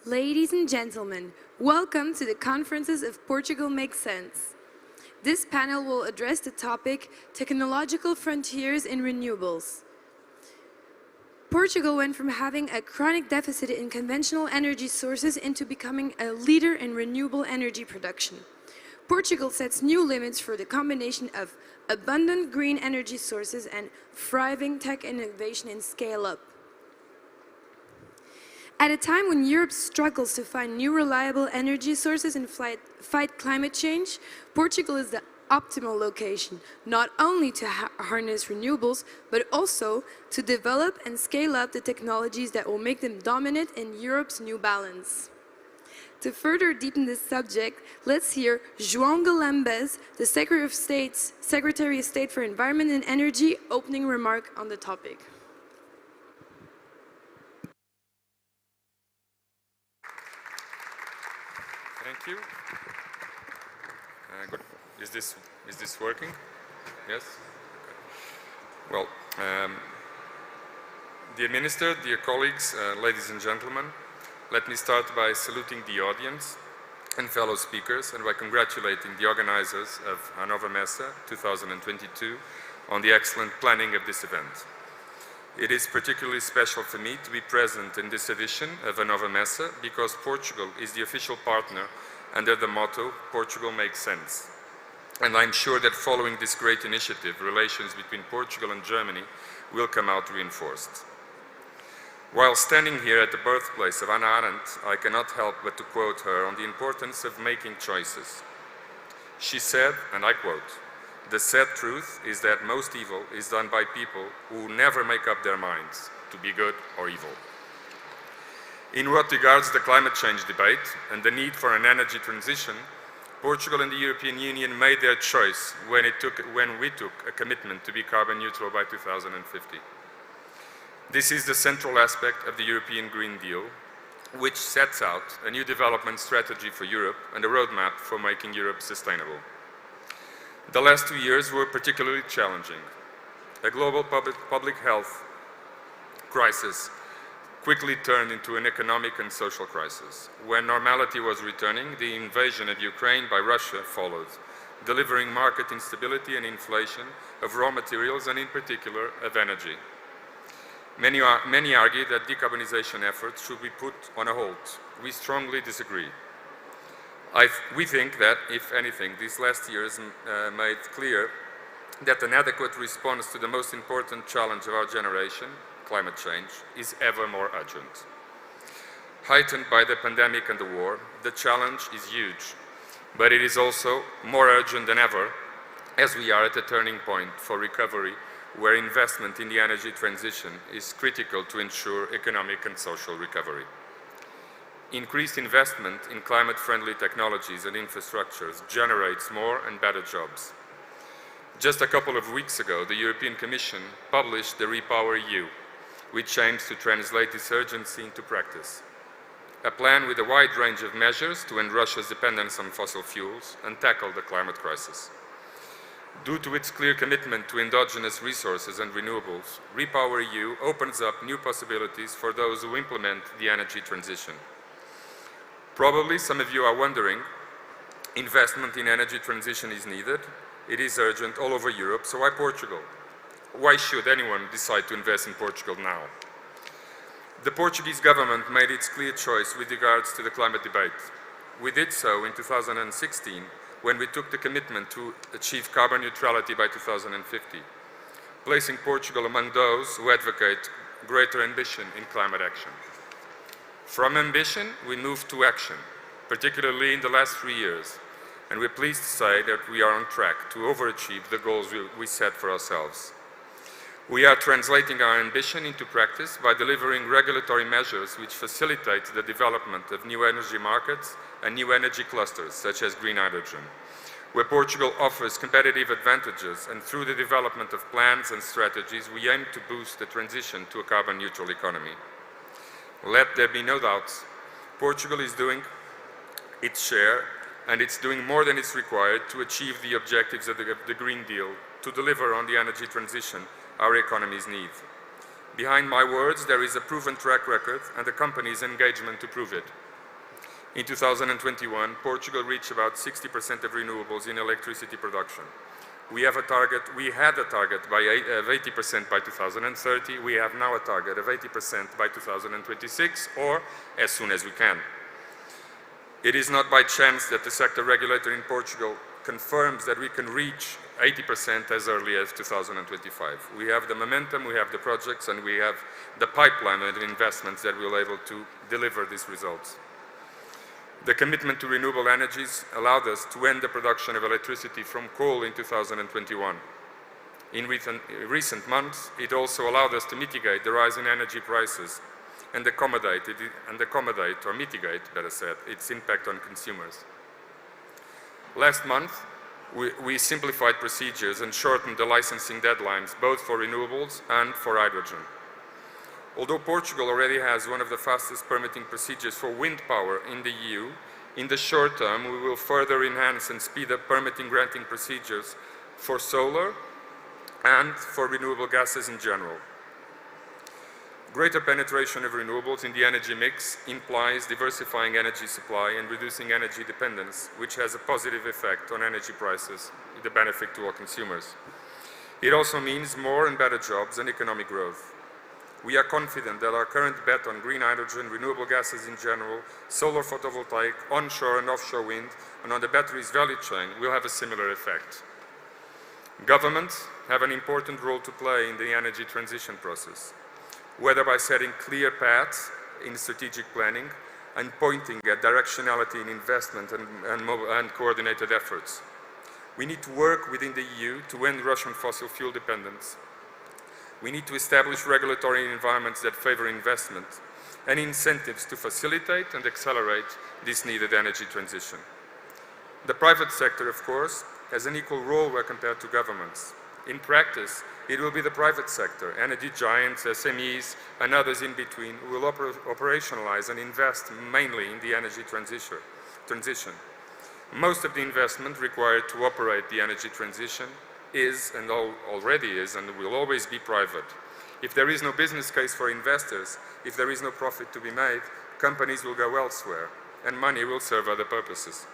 Ladies and gentlemen, welcome to the Conferences of Portugal Makes Sense. This panel will address the topic, Technological Frontiers in Renewables. Portugal went from having a chronic deficit in conventional energy sources into becoming a leader in renewable energy production. Portugal sets new limits for the combination of abundant green energy sources and thriving tech innovation and scale-up. At a time when Europe struggles to find new reliable energy sources and fight climate change, Portugal is the optimal location, not only to harness renewables, but also to develop and scale up the technologies that will make them dominant in Europe's new balance. To further deepen this subject, let's hear João Galambes, the Secretary of State for Environment and Energy, opening remark on the topic. Thank you. Good. Is this working? Yes? Okay. Well, dear Minister, dear colleagues, ladies and gentlemen, let me start by saluting the audience and fellow speakers and by congratulating the organizers of Hannover Messe 2022 on the excellent planning of this event. It is particularly special for me to be present in this edition of Hannover Messe because Portugal is the official partner under the motto, Portugal Makes Sense. And I'm sure that following this great initiative, relations between Portugal and Germany will come out reinforced. While standing here at the birthplace of Hannah Arendt, I cannot help but to quote her on the importance of making choices. She said, and I quote, "The sad truth is that most evil is done by people who never make up their minds to be good or evil." In what regards the climate change debate and the need for an energy transition, Portugal and the European Union made their choice when we took a commitment to be carbon neutral by 2050. This is the central aspect of the European Green Deal, which sets out a new development strategy for Europe and a roadmap for making Europe sustainable. The last 2 years were particularly challenging. A global public health crisis quickly turned into an economic and social crisis. When normality was returning, the invasion of Ukraine by Russia followed, delivering market instability and inflation of raw materials and in particular of energy. Many argue that decarbonization efforts should be put on a halt. We strongly disagree. We think that, if anything, these last years made clear that an adequate response to the most important challenge of our generation, climate change, is ever more urgent. Heightened by the pandemic and the war, the challenge is huge, but it is also more urgent than ever as we are at a turning point for recovery where investment in the energy transition is critical to ensure economic and social recovery. Increased investment in climate-friendly technologies and infrastructures generates more and better jobs. Just a couple of weeks ago, the European Commission published the REPowerEU, which aims to translate this urgency into practice. A plan with a wide range of measures to end Russia's dependence on fossil fuels and tackle the climate crisis. Due to its clear commitment to endogenous resources and renewables, REPowerEU opens up new possibilities for those who implement the energy transition. Probably some of you are wondering, investment in energy transition is needed, it is urgent all over Europe, so why Portugal? Why should anyone decide to invest in Portugal now? The Portuguese government made its clear choice with regards to the climate debate. We did so in 2016, when we took the commitment to achieve carbon neutrality by 2050, placing Portugal among those who advocate greater ambition in climate action. From ambition, we moved to action, particularly in the last 3 years, and we're pleased to say that we are on track to overachieve the goals we set for ourselves. We are translating our ambition into practice by delivering regulatory measures which facilitate the development of new energy markets and new energy clusters, such as green hydrogen, where Portugal offers competitive advantages, and through the development of plans and strategies, we aim to boost the transition to a carbon-neutral economy. Let there be no doubts, Portugal is doing its share, and it's doing more than is required to achieve the objectives of the Green Deal, to deliver on the energy transition our economies need. Behind my words, there is a proven track record and the company's engagement to prove it. In 2021, Portugal reached about 60% of renewables in electricity production. We had a target of 80% by 2030. We have now a target of 80% by 2026, or as soon as we can. It is not by chance that the sector regulator in Portugal confirms that we can reach 80% as early as 2025. We have the momentum, we have the projects, and we have the pipeline of investments that will be able to deliver these results. The commitment to renewable energies allowed us to end the production of electricity from coal in 2021. In recent months, it also allowed us to mitigate the rise in energy prices and accommodate, or mitigate, better said, its impact on consumers. Last month, we simplified procedures and shortened the licensing deadlines, both for renewables and for hydrogen. Although Portugal already has one of the fastest permitting procedures for wind power in the EU, in the short term we will further enhance and speed up permitting granting procedures for solar and for renewable gases in general. Greater penetration of renewables in the energy mix implies diversifying energy supply and reducing energy dependence, which has a positive effect on energy prices, with the benefit to all consumers. It also means more and better jobs and economic growth. We are confident that our current bet on green hydrogen, renewable gases in general, solar photovoltaic, onshore and offshore wind, and on the batteries value chain will have a similar effect. Governments have an important role to play in the energy transition process, whether by setting clear paths in strategic planning and pointing at directionality in investment and coordinated efforts. We need to work within the EU to end Russian fossil fuel dependence. We need to establish regulatory environments that favor investment and incentives to facilitate and accelerate this needed energy transition. The private sector, of course, has an equal role where compared to governments. In practice, it will be the private sector, energy giants, SMEs, and others in between who will operationalize and invest mainly in the energy transition. Most of the investment required to operate the energy transition is, and already is, and will always be private. If there is no business case for investors, if there is no profit to be made, companies will go elsewhere, and money will serve other purposes.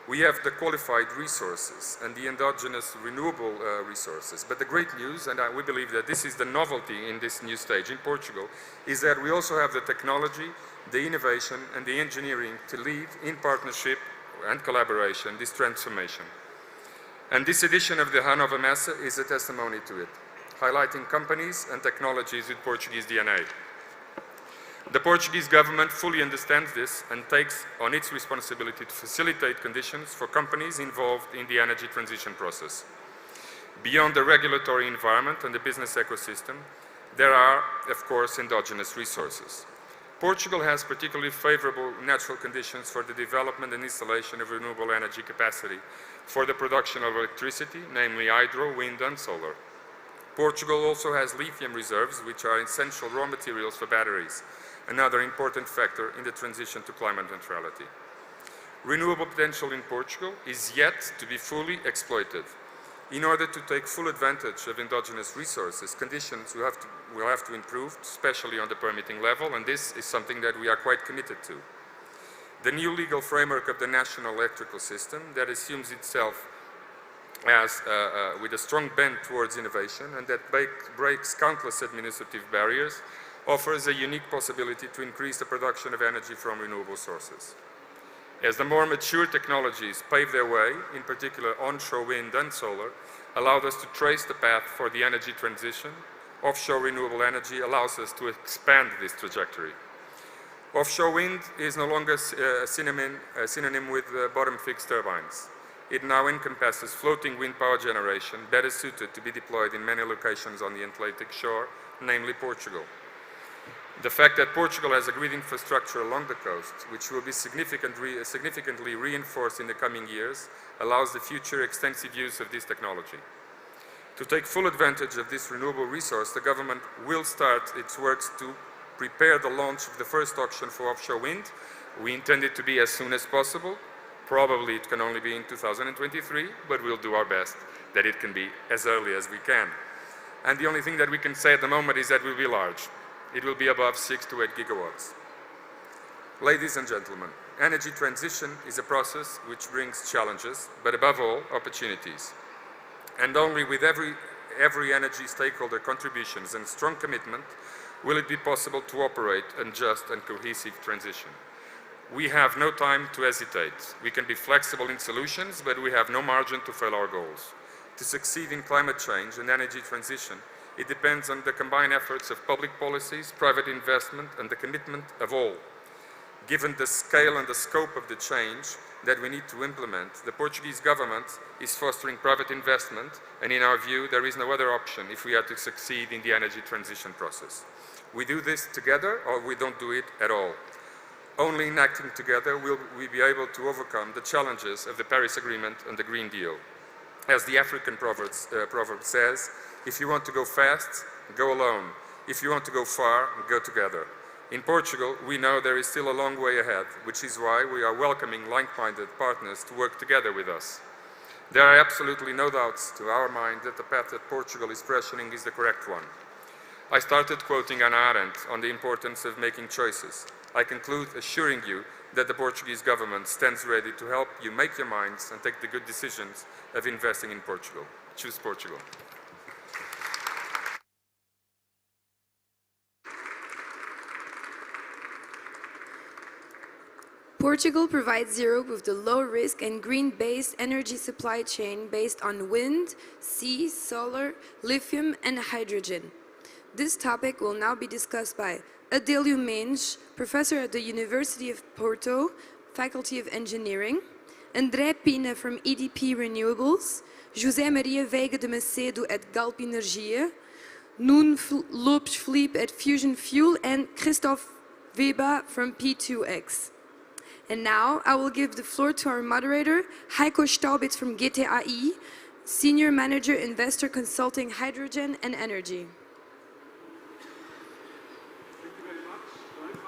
We have the qualified resources and the endogenous renewable resources, but the great news, and we believe that this is the novelty in this new stage in Portugal, is that we also have the technology, the innovation, and the engineering to lead in partnership and collaboration this transformation. And this edition of the Renova Messa is a testimony to it, highlighting companies and technologies with Portuguese DNA. The Portuguese government fully understands this and takes on its responsibility to facilitate conditions for companies involved in the energy transition process. Beyond the regulatory environment and the business ecosystem, there are, of course, endogenous resources. Portugal has particularly favorable natural conditions for the development and installation of renewable energy capacity for the production of electricity, namely hydro, wind, and solar. Portugal also has lithium reserves, which are essential raw materials for batteries, another important factor in the transition to climate neutrality. Renewable potential in Portugal is yet to be fully exploited. In order to take full advantage of endogenous resources, conditions will have to improve, especially on the permitting level, and this is something that we are quite committed to. The new legal framework of the national electrical system that assumes itself as with a strong bent towards innovation and that breaks countless administrative barriers offers a unique possibility to increase the production of energy from renewable sources. As the more mature technologies pave their way, in particular onshore wind and solar, allowed us to trace the path for the energy transition, offshore renewable energy allows us to expand this trajectory. Offshore wind is no longer a synonym with bottom-fixed turbines. It now encompasses floating wind power generation, better suited to be deployed in many locations on the Atlantic shore, namely Portugal. The fact that Portugal has a grid infrastructure along the coast, which will be significantly reinforced in the coming years, allows the future extensive use of this technology. To take full advantage of this renewable resource, the government will start its works to prepare the launch of the first auction for offshore wind. We intend it to be as soon as possible. Probably it can only be in 2023, but we'll do our best that it can be as early as we can. And the only thing that we can say at the moment is that it will be large. It will be above 6 to 8 gigawatts. Ladies and gentlemen, energy transition is a process which brings challenges, but above all, opportunities. And only with every energy stakeholder contributions and strong commitment will it be possible to operate a just and cohesive transition. We have no time to hesitate. We can be flexible in solutions, but we have no margin to fail our goals. To succeed in climate change and energy transition, it depends on the combined efforts of public policies, private investment, and the commitment of all. Given the scale and the scope of the change that we need to implement, the Portuguese government is fostering private investment, and in our view, there is no other option if we are to succeed in the energy transition process. We do this together, or we don't do it at all. Only in acting together will we be able to overcome the challenges of the Paris Agreement and the Green Deal. As the African proverb says, if you want to go fast, go alone. If you want to go far, go together. In Portugal, we know there is still a long way ahead, which is why we are welcoming like-minded partners to work together with us. There are absolutely no doubts to our mind that the path that Portugal is pressuring is the correct one. I started quoting Hannah Arendt on the importance of making choices. I conclude assuring you that the Portuguese government stands ready to help you make your minds and take the good decisions of investing in Portugal. Choose Portugal. Portugal provides Europe with the low-risk and green-based energy supply chain based on wind, sea, solar, lithium, and hydrogen. This topic will now be discussed by Adélio Mendes, professor at the University of Porto, Faculty of Engineering, André Pina from EDP Renewables, José Maria Veiga de Macedo at Galp Energia, Nuno Lopes Felipe at Fusion Fuel, and Christoph Weber from P2X. And now I will give the floor to our moderator, Heiko Staubitz from GTAI, Senior Manager Investor Consulting Hydrogen and Energy. Thank you very much. Welcome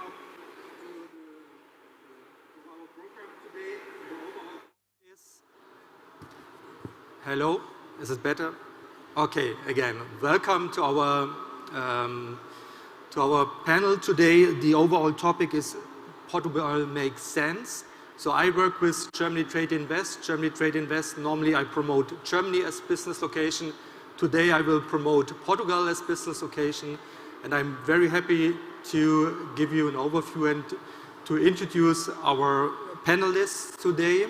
to our program today. The overall is... Hello, is it better? Okay, again, welcome to our panel today. The overall topic is Portugal makes sense. So I work with Germany Trade Invest. Germany Trade Invest, normally I promote Germany as business location. Today I will promote Portugal as business location. And I'm very happy to give you an overview and to introduce our panelists today.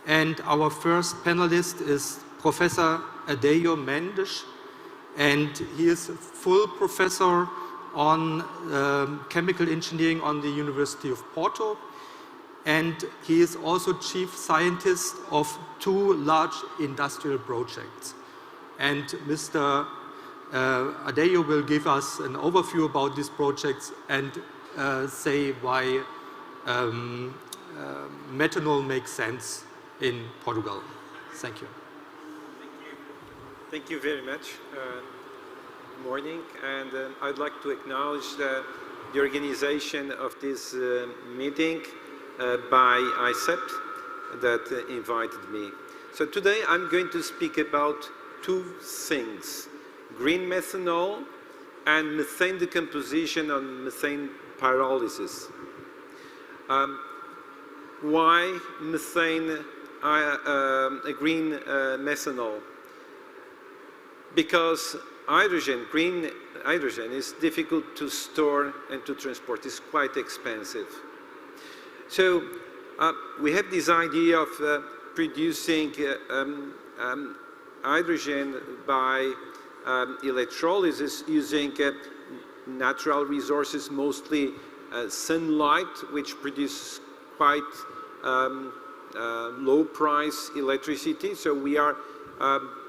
And our first panelist is Professor Adélio Mendes. And he is full professor on chemical engineering on the University of Porto, and he is also chief scientist of 2 large industrial projects. And Mr. Adélio will give us an overview about these projects and say why methanol makes sense in Portugal. Thank you. Thank you very much. Morning, and I'd like to acknowledge the organization of this meeting by ICEP that invited me. So today I'm going to speak about 2 things: green methanol and methane decomposition and methane pyrolysis. Why methane, green methanol? Because green hydrogen is difficult to store and to transport. It's quite expensive. So we have this idea of producing hydrogen by electrolysis using natural resources, mostly sunlight, which produces quite low price electricity. So we are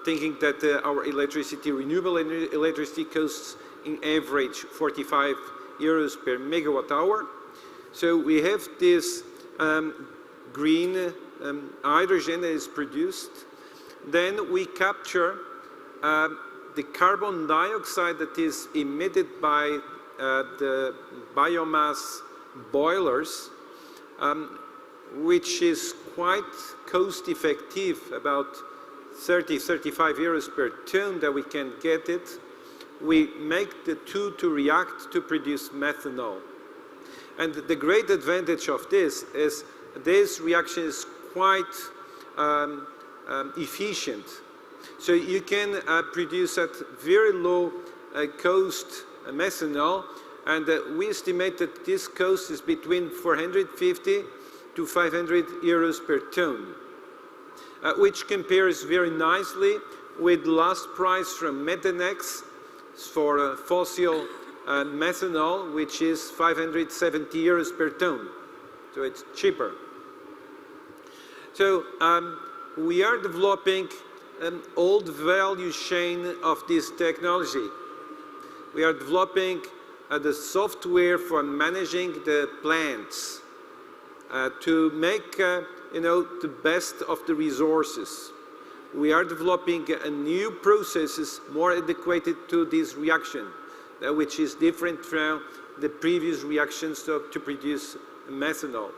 thinking that our electricity, renewable electricity, costs in average 45 euros per megawatt hour. So we have this green hydrogen that is produced. Then we capture the carbon dioxide that is emitted by the biomass boilers, which is quite cost effective, about 30-35 euros per ton that we can get it. We make the 2 to react to produce methanol. And the great advantage of this is this reaction is quite efficient. So you can produce at very low cost methanol, and we estimate that this cost is between 450 to 500 euros per ton, which compares very nicely with the last price from Methanex for fossil methanol, which is 570 euros per ton. So it's cheaper. So we are developing an old value chain of this technology. We are developing the software for managing the plants to make the best of the resources. We are developing new processes more adequate to this reaction, which is different from the previous reactions to produce methanol.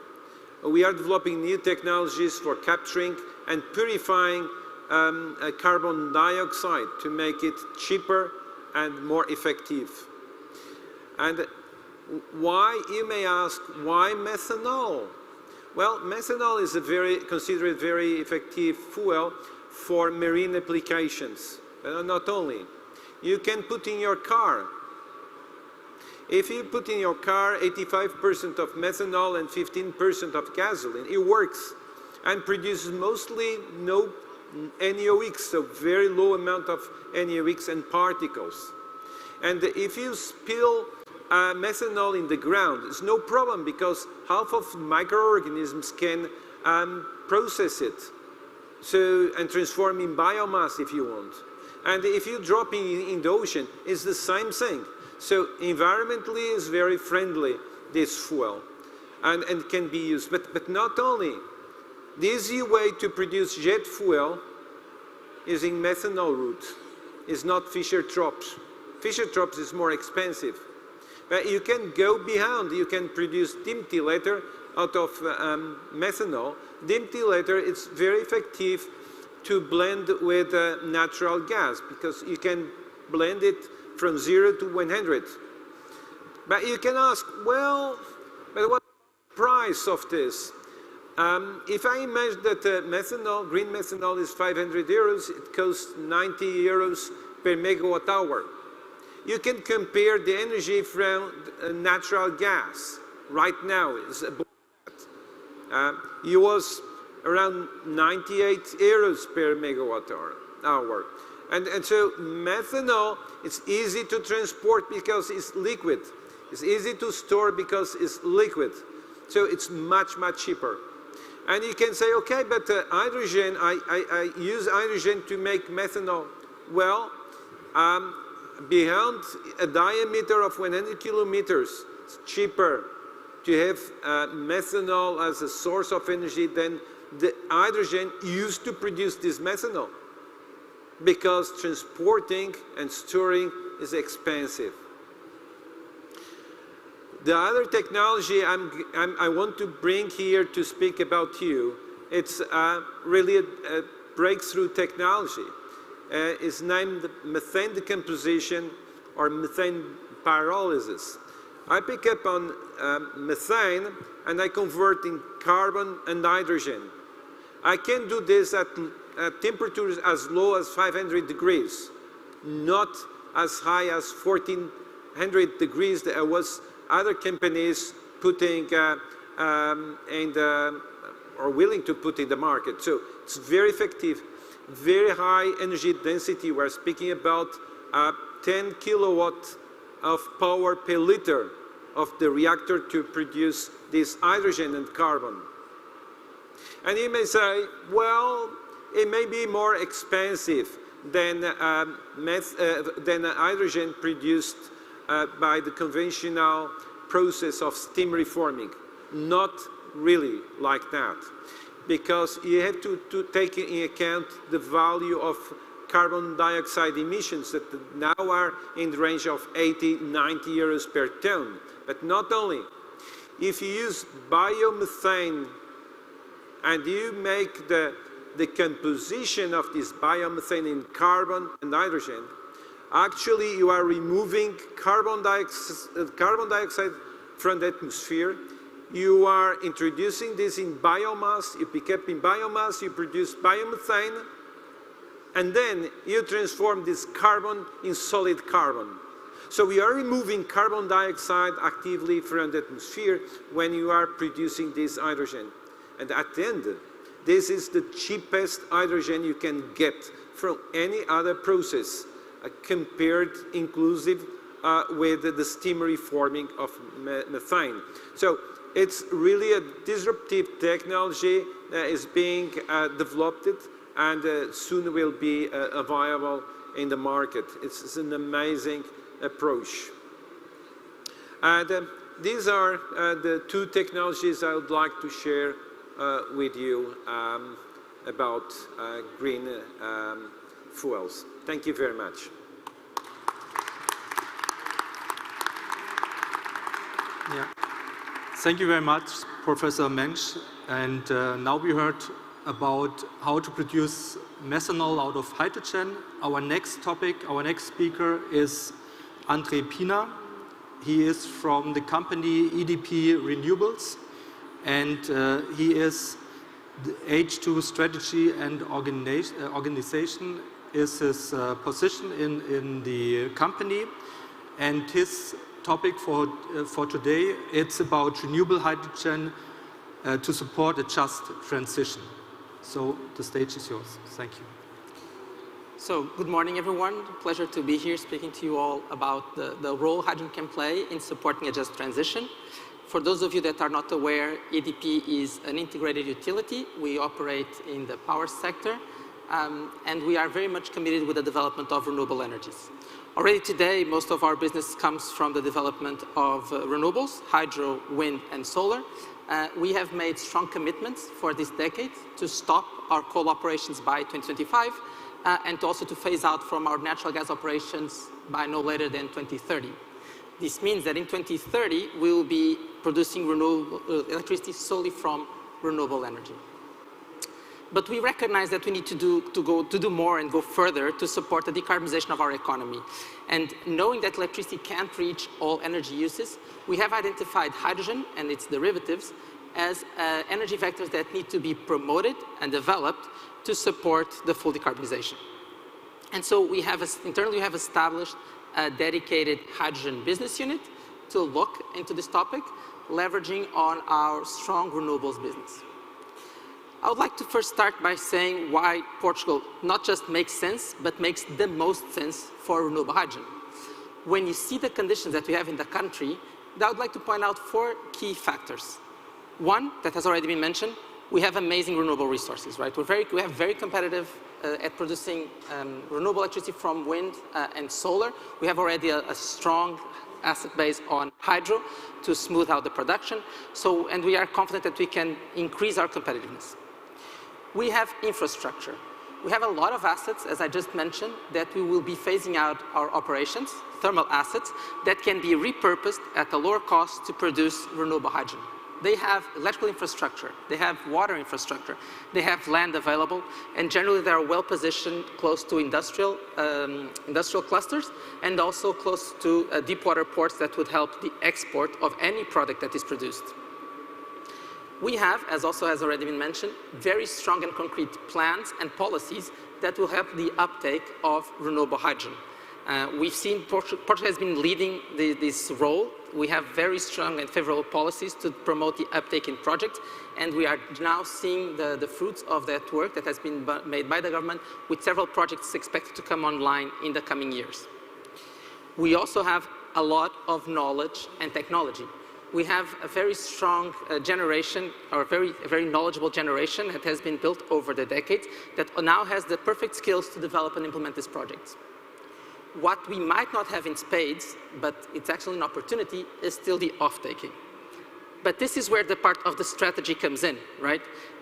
We are developing new technologies for capturing and purifying carbon dioxide to make it cheaper and more effective. And why, you may ask, why methanol? Well, methanol is considered a very effective fuel for marine applications. Not only. You can put in your car. If you put in your car 85% of methanol and 15% of gasoline, it works and produces mostly no NOx, so very low amount of NOx and particles. And if you spill methanol in the ground, it's no problem because half of microorganisms can process it and transform in biomass if you want. And if you drop in the ocean, it's the same thing. So environmentally it's very friendly, this fuel, and can be used. But not only. The easy way to produce jet fuel using methanol route is not Fischer-Tropsch. Fischer-Tropsch is more expensive. But you can go beyond. You can produce dimethyl out of methanol. Dimethyl is very effective to blend with natural gas because you can blend it from 0 to 100. But you can ask, well, but what's the price of this? If I imagine that methanol, green methanol is 500 euros, it costs 90 euros per megawatt hour. You can compare the energy from natural gas. Right now, it's about that. It was around 98 euros per megawatt hour. And so methanol, it's easy to transport because it's liquid. It's easy to store because it's liquid. So it's much, much cheaper. And you can say, okay, but hydrogen, I use hydrogen to make methanol. Well, beyond a diameter of 100 kilometers, it's cheaper to have methanol as a source of energy than the hydrogen used to produce this methanol, because transporting and storing is expensive. The other technology I want to bring here to speak about it's really a breakthrough technology. It's named methane decomposition or methane pyrolysis. I pick up on methane and I convert in carbon and hydrogen. I can do this at temperatures as low as 500 degrees, not as high as 1400 degrees. There was other companies putting or willing to put in the market. So it's very effective, very high energy density. We're speaking about 10 kilowatt of power per liter of the reactor to produce this hydrogen and carbon. And you may say, well, it may be more expensive than hydrogen produced by the conventional process of steam reforming. Not really like that, because you have to take into account the value of carbon dioxide emissions that now are in the range of 80, 90 euros per ton. But not only, if you use biomethane and you make the composition of this biomethane in carbon and hydrogen, actually you are removing carbon dioxide from the atmosphere. You are introducing this in biomass, you pick up in biomass, you produce biomethane, and then you transform this carbon in solid carbon. So we are removing carbon dioxide actively from the atmosphere when you are producing this hydrogen. And at the end, this is the cheapest hydrogen you can get from any other process, compared inclusive with the steam reforming of methane. So it's really a disruptive technology that is being developed and soon will be viable in the market. It's an amazing approach. And these are the two technologies I would like to share with you about green fuels. Thank you very much. Yeah. Thank you very much, Professor Mensch. And now we heard about how to produce methanol out of hydrogen. Our next topic, our next speaker is André Pina. He is from the company EDP Renewables, and he is the H2 strategy and organization is his position in the company. And his topic for today, it's about renewable hydrogen to support a just transition. So the stage is yours. Thank you. So good morning, everyone. Pleasure to be here speaking to you all about the role hydrogen can play in supporting a just transition. For those of you that are not aware, EDP is an integrated utility. We operate in the power sector, and we are very much committed with the development of renewable energies. Already today, most of our business comes from the development of renewables, hydro, wind, and solar. We have made strong commitments for this decade to stop our coal operations by 2025, and also to phase out from our natural gas operations by no later than 2030. This means that in 2030, we will be producing renewable electricity solely from renewable energy. But we recognize that we need to do more and go further to support the decarbonization of our economy. And knowing that electricity can't reach all energy uses, we have identified hydrogen and its derivatives as energy vectors that need to be promoted and developed to support the full decarbonization. And so internally we have established a dedicated hydrogen business unit to look into this topic, leveraging on our strong renewables business. I would like to first start by saying why Portugal not just makes sense, but makes the most sense for renewable hydrogen. When you see the conditions that we have in the country, I would like to point out 4 key factors. One, that has already been mentioned, we have amazing renewable resources, right? We have very competitive at producing renewable electricity from wind and solar. We have already a strong asset base on hydro to smooth out the production. And we are confident that we can increase our competitiveness. We have infrastructure. We have a lot of assets, as I just mentioned, that we will be phasing out our operations, thermal assets, that can be repurposed at a lower cost to produce renewable hydrogen. They have electrical infrastructure, they have water infrastructure, they have land available, and generally they are well positioned close to industrial clusters and also close to deep water ports that would help the export of any product that is produced. We have, as also has already been mentioned, very strong and concrete plans and policies that will help the uptake of renewable hydrogen. We've seen Portugal has been leading this role. We have very strong and favorable policies to promote the uptake in projects, and we are now seeing the fruits of that work that has been made by the government, with several projects expected to come online in the coming years. We also have a lot of knowledge and technology. We have a very strong generation, or a very knowledgeable generation that has been built over the decades that now has the perfect skills to develop and implement these projects. What we might not have in spades, but it's actually an opportunity, is still the off-taking. But this is where the part of the strategy comes in, right?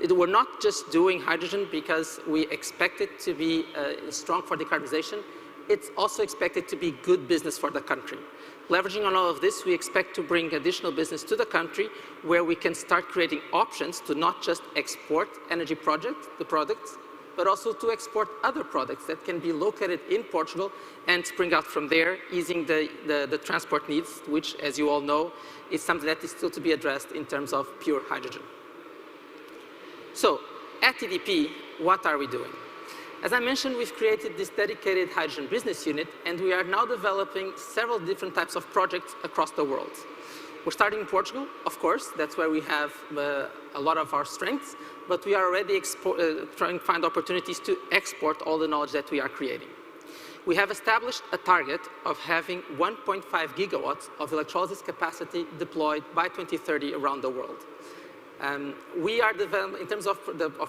We're not just doing hydrogen because we expect it to be strong for decarbonization. It's also expected to be good business for the country. Leveraging on all of this, we expect to bring additional business to the country where we can start creating options to not just export energy products, but also to export other products that can be located in Portugal and spring out from there, easing the transport needs, which, as you all know, is something that is still to be addressed in terms of pure hydrogen. So, at EDP, what are we doing? As I mentioned, we've created this dedicated hydrogen business unit, and we are now developing several different types of projects across the world. We're starting in Portugal, of course, that's where we have a lot of our strengths, but we are already trying to find opportunities to export all the knowledge that we are creating. We have established a target of having 1.5 gigawatts of electrolysis capacity deployed by 2030 around the world. We are developing, in terms of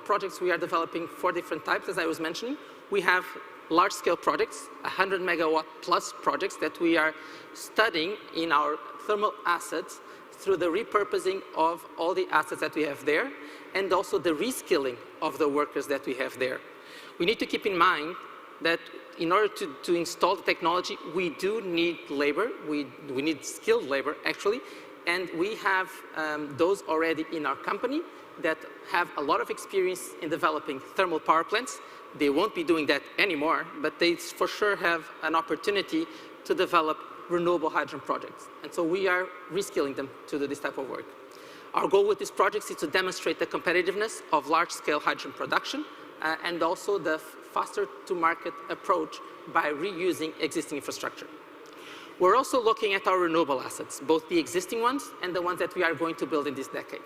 projects, we are developing 4 different types, as I was mentioning. We have large-scale projects, 100 megawatt plus projects that we are studying in our thermal assets through the repurposing of all the assets that we have there, and also the reskilling of the workers that we have there. We need to keep in mind that in order to install the technology, we do need labor. We need skilled labor, actually, and we have those already in our company that have a lot of experience in developing thermal power plants. They won't be doing that anymore, but they for sure have an opportunity to develop renewable hydrogen projects. And so we are reskilling them to do this type of work. Our goal with these projects is to demonstrate the competitiveness of large-scale hydrogen production and also the faster-to-market approach by reusing existing infrastructure. We're also looking at our renewable assets, both the existing ones and the ones that we are going to build in this decade.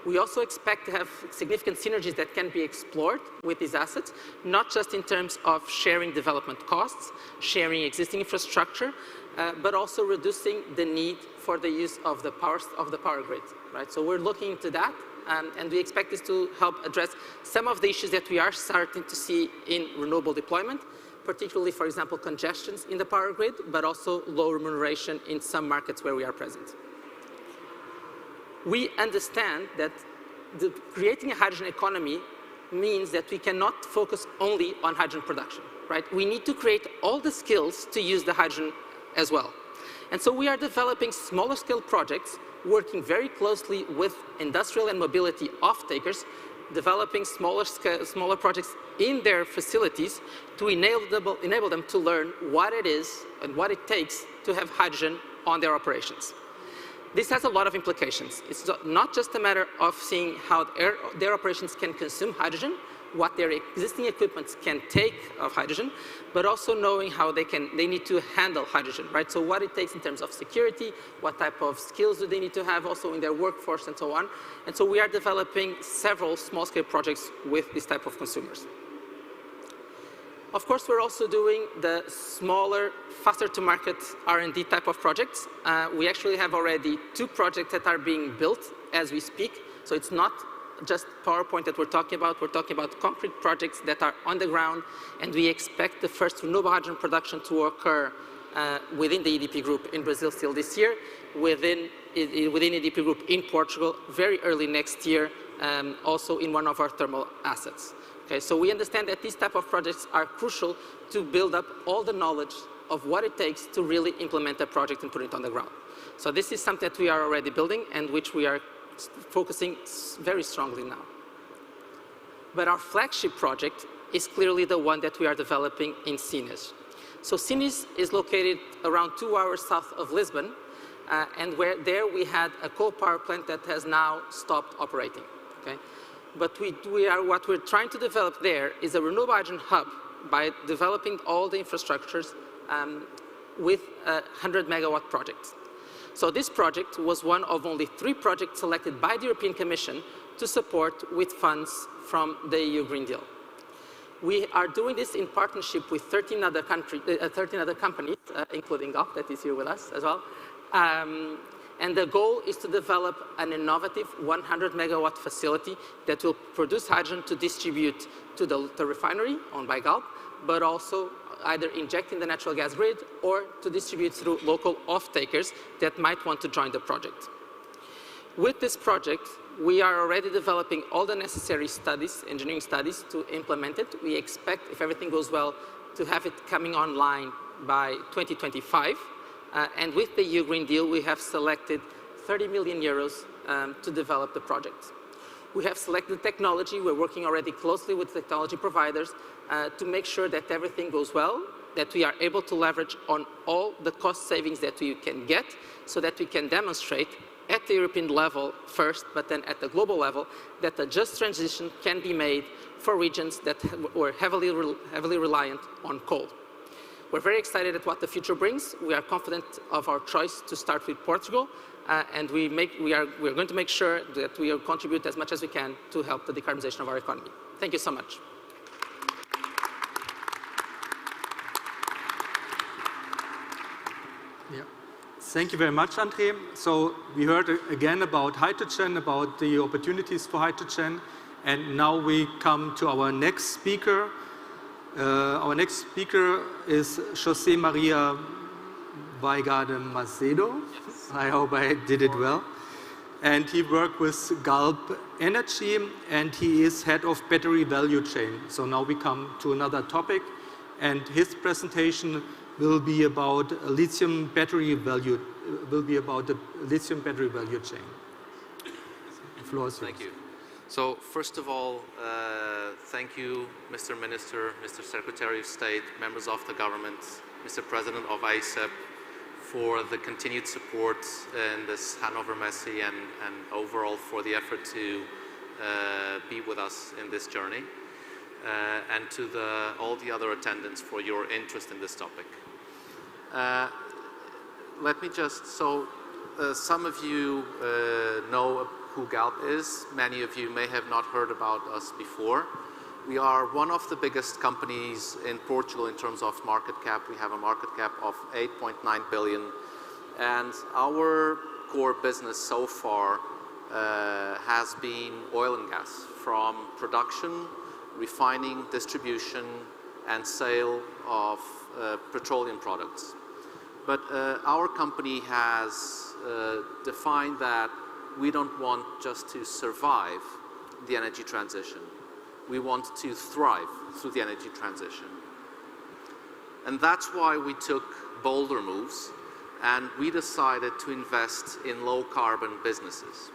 We also expect to have significant synergies that can be explored with these assets, not just in terms of sharing development costs, sharing existing infrastructure, but also reducing the need for the use of the power grid, right? So we're looking into that, and we expect this to help address some of the issues that we are starting to see in renewable deployment, particularly, for example, congestions in the power grid, but also low remuneration in some markets where we are present. We understand that creating a hydrogen economy means that we cannot focus only on hydrogen production, right? We need to create all the skills to use the hydrogen as well. And so we are developing smaller scale projects, working very closely with industrial and mobility off-takers, developing smaller projects in their facilities to enable them to learn what it is and what it takes to have hydrogen on their operations. This has a lot of implications. It's not just a matter of seeing how their operations can consume hydrogen, what their existing equipment can take of hydrogen, but also knowing how they need to handle hydrogen, right? So what it takes in terms of security, what type of skills do they need to have also in their workforce and so on. And so we are developing several small-scale projects with this type of consumers. Of course, we're also doing the smaller, faster-to-market R&D type of projects. We actually have already 2 projects that are being built as we speak. So it's not just PowerPoint that we're talking about concrete projects that are on the ground, and we expect the first renewable hydrogen production to occur within the EDP group in Brazil still this year, within EDP group in Portugal very early next year, also in one of our thermal assets. Okay, so we understand that these type of projects are crucial to build up all the knowledge of what it takes to really implement a project and put it on the ground. So this is something that we are already building and which we are focusing very strongly now. But our flagship project is clearly the one that we are developing in Sines. So Sines is located around 2 hours south of Lisbon, and there we had a coal power plant that has now stopped operating. Okay? But what we're trying to develop there is a renewable hydrogen hub by developing all the infrastructures with a 100 megawatt project. So this project was one of only 3 projects selected by the European Commission to support with funds from the EU Green Deal. We are doing this in partnership with 13 other companies, including GAP, that is here with us as well. And the goal is to develop an innovative 100 megawatt facility that will produce hydrogen to distribute to the refinery owned by Galp, but also either inject in the natural gas grid or to distribute through local off-takers that might want to join the project. With this project, we are already developing all the necessary studies, engineering studies, to implement it. We expect, if everything goes well, to have it coming online by 2025. And with the EU Green Deal, we have selected 30 million euros to develop the project. We have selected technology. We're working already closely with technology providers to make sure that everything goes well, that we are able to leverage on all the cost savings that we can get so that we can demonstrate at the European level first, but then at the global level, that a just transition can be made for regions that were heavily reliant on coal. We're very excited at what the future brings. We are confident of our choice to start with Portugal, and we're going to make sure that we contribute as much as we can to help the decarbonization of our economy. Thank you so much. Yeah. Thank you very much, André. So we heard again about hydrogen, about the opportunities for hydrogen, and now we come to our next speaker. Our next speaker is José María Vaigade Macedo. Yes. I hope I did it well. And he worked with Galp Energy, and he is head of battery value chain. So now we come to another topic, and his presentation will be about lithium battery value. The lithium battery value chain. The floor is yours. Thank you. So first of all, thank you, Mr. Minister, Mr. Secretary of State, members of the government, Mr. President of AICEP, for the continued support in this Hannover Messe and overall for the effort to be with us in this journey, and to all the other attendants for your interest in this topic. Let me just, some of you know who Galp is. Many of you may have not heard about us before. We are one of the biggest companies in Portugal in terms of market cap. We have a market cap of 8.9 billion. And our core business so far has been oil and gas, from production, refining, distribution, and sale of petroleum products. But our company has defined that we don't want just to survive the energy transition. We want to thrive through the energy transition. And that's why we took bolder moves, and we decided to invest in low carbon businesses.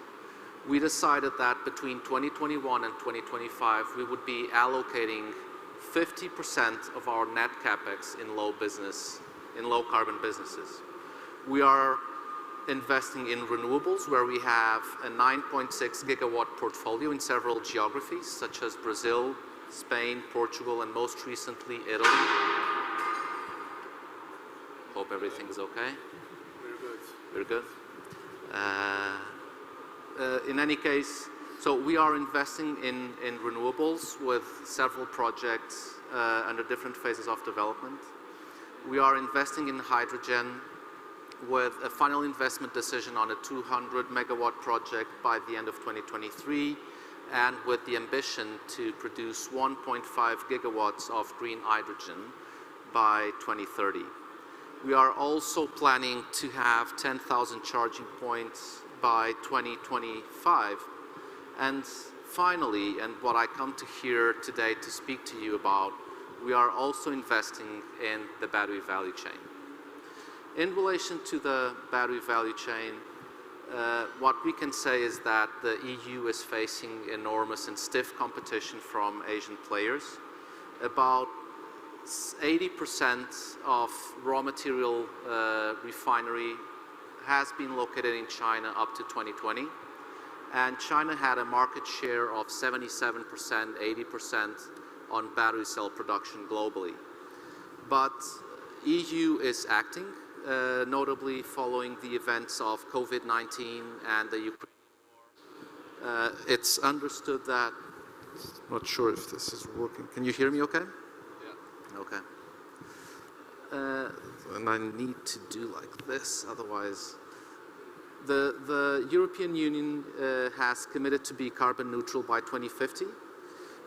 We decided that between 2021 and 2025, we would be allocating 50% of our net capex in low carbon businesses. We are investing in renewables, where we have a 9.6 gigawatt portfolio in several geographies, such as Brazil, Spain, Portugal, and most recently, Italy. Hope everything's okay. Very good. In any case, so we are investing in renewables with several projects under different phases of development. We are investing in hydrogen with a final investment decision on a 200 megawatt project by the end of 2023, and with the ambition to produce 1.5 gigawatts of green hydrogen by 2030. We are also planning to have 10,000 charging points by 2025. And finally, and what I come to here today to speak to you about, we are also investing in the battery value chain. In relation to the battery value chain, what we can say is that the EU is facing enormous and stiff competition from Asian players. About 80% of raw material refinery has been located in China up to 2020. And China had a market share of 77%, 80% on battery cell production globally. But EU is acting, notably following the events of COVID-19 and the Ukraine war. It's understood that, not sure if this is working. Can you hear me okay? Yeah. Okay. And I need to do like this, otherwise. The European Union has committed to be carbon neutral by 2050.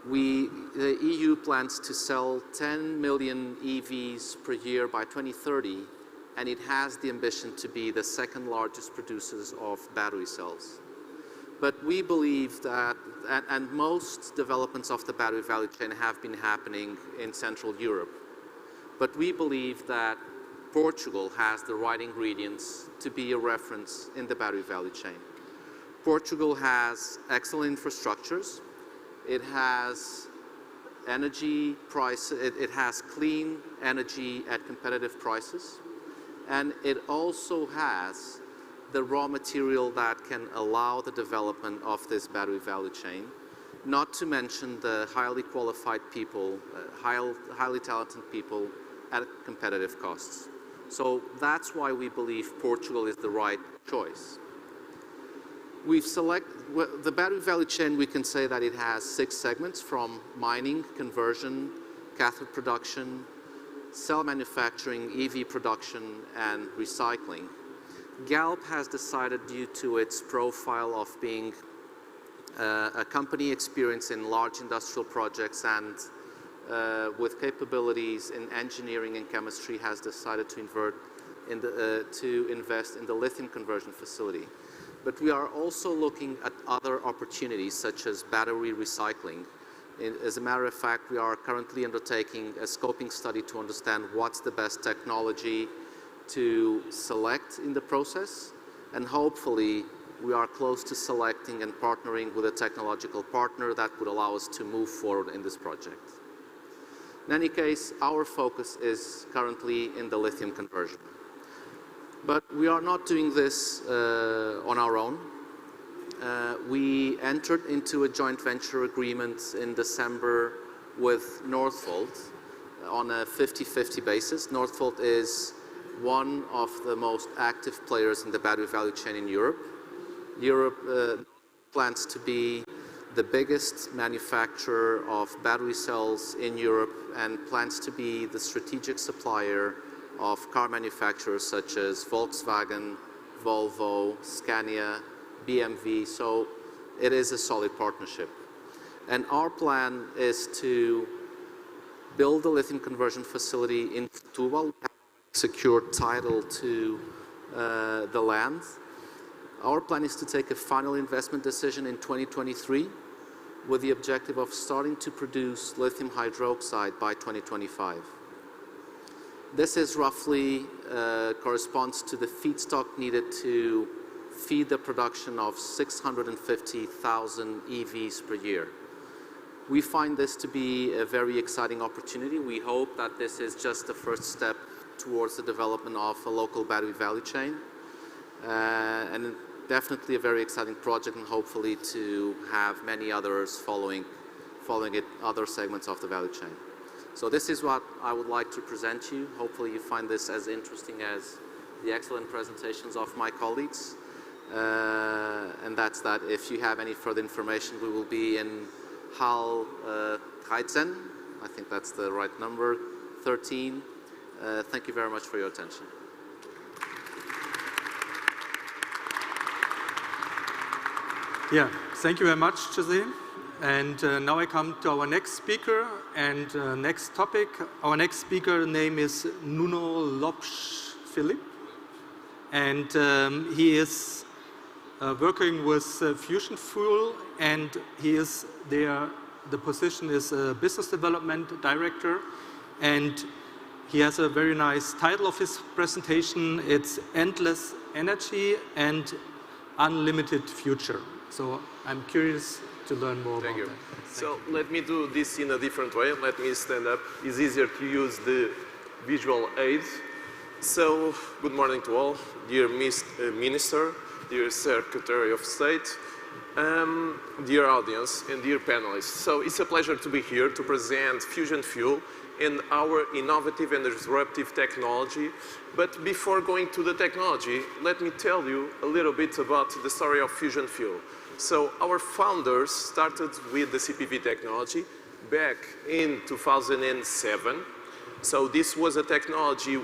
The EU plans to sell 10 million EVs per year by 2030, and it has the ambition to be the second largest producers of battery cells. But we believe that, and most developments of the battery value chain have been happening in Central Europe, but we believe that Portugal has the right ingredients to be a reference in the battery value chain. Portugal has excellent infrastructures. It has energy price, it has clean energy at competitive prices. And it also has the raw material that can allow the development of this battery value chain, not to mention the highly qualified people, highly talented people at competitive costs. So that's why we believe Portugal is the right choice. We've selected the battery value chain. We can say that it has 6 segments, from mining, conversion, cathode production, cell manufacturing, EV production, and recycling. Galp has decided, due to its profile of being a company experienced in large industrial projects and with capabilities in engineering and chemistry, has decided to invest in the lithium conversion facility. But we are also looking at other opportunities, such as battery recycling. As a matter of fact, we are currently undertaking a scoping study to understand what's the best technology to select in the process, and hopefully we are close to selecting and partnering with a technological partner that would allow us to move forward in this project. In any case, our focus is currently in the lithium conversion. But we are not doing this on our own. We entered into a joint venture agreement in December with Northvolt on a 50-50 basis. Northvolt is one of the most active players in the battery value chain in Europe. Europe plans to be the biggest manufacturer of battery cells in Europe and plans to be the strategic supplier of car manufacturers such as Volkswagen, Volvo, Scania, BMW. So it is a solid partnership. And our plan is to build a lithium conversion facility in Portugal. We have secured title to the land. Our plan is to take a final investment decision in 2023 with the objective of starting to produce lithium hydroxide by 2025. This is roughly corresponds to the feedstock needed to feed the production of 650,000 EVs per year. We find this to be a very exciting opportunity. We hope that this is just the first step towards the development of a local battery value chain, and definitely a very exciting project, and hopefully to have many others following it, other segments of the value chain. So this is what I would like to present you. Hopefully you find this as interesting as the excellent presentations of my colleagues. And that's that. If you have any further information, we will be in Hall 13. I think that's the right number, 13. Thank you very much for your attention. Yeah, thank you very much, Jose. And now I come to our next speaker and next topic. Our next speaker name is Nuno Lopes Philip, and he is working with fusion fuel, and he is there. The position is business development director, and he has a very nice title of his presentation. It's Endless Energy and Unlimited Future. So I'm curious to learn more about that. So let me do this in a different way. Let me stand up. It's easier to use the visual aids. So good morning to all, dear Minister, dear Secretary of State, dear audience and dear panelists. So it's a pleasure to be here to present fusion fuel and our innovative and disruptive technology. But before going to the technology, let me tell you a little bit about the story of fusion fuel. So our founders started with the CPV technology back in 2007. So this was a technology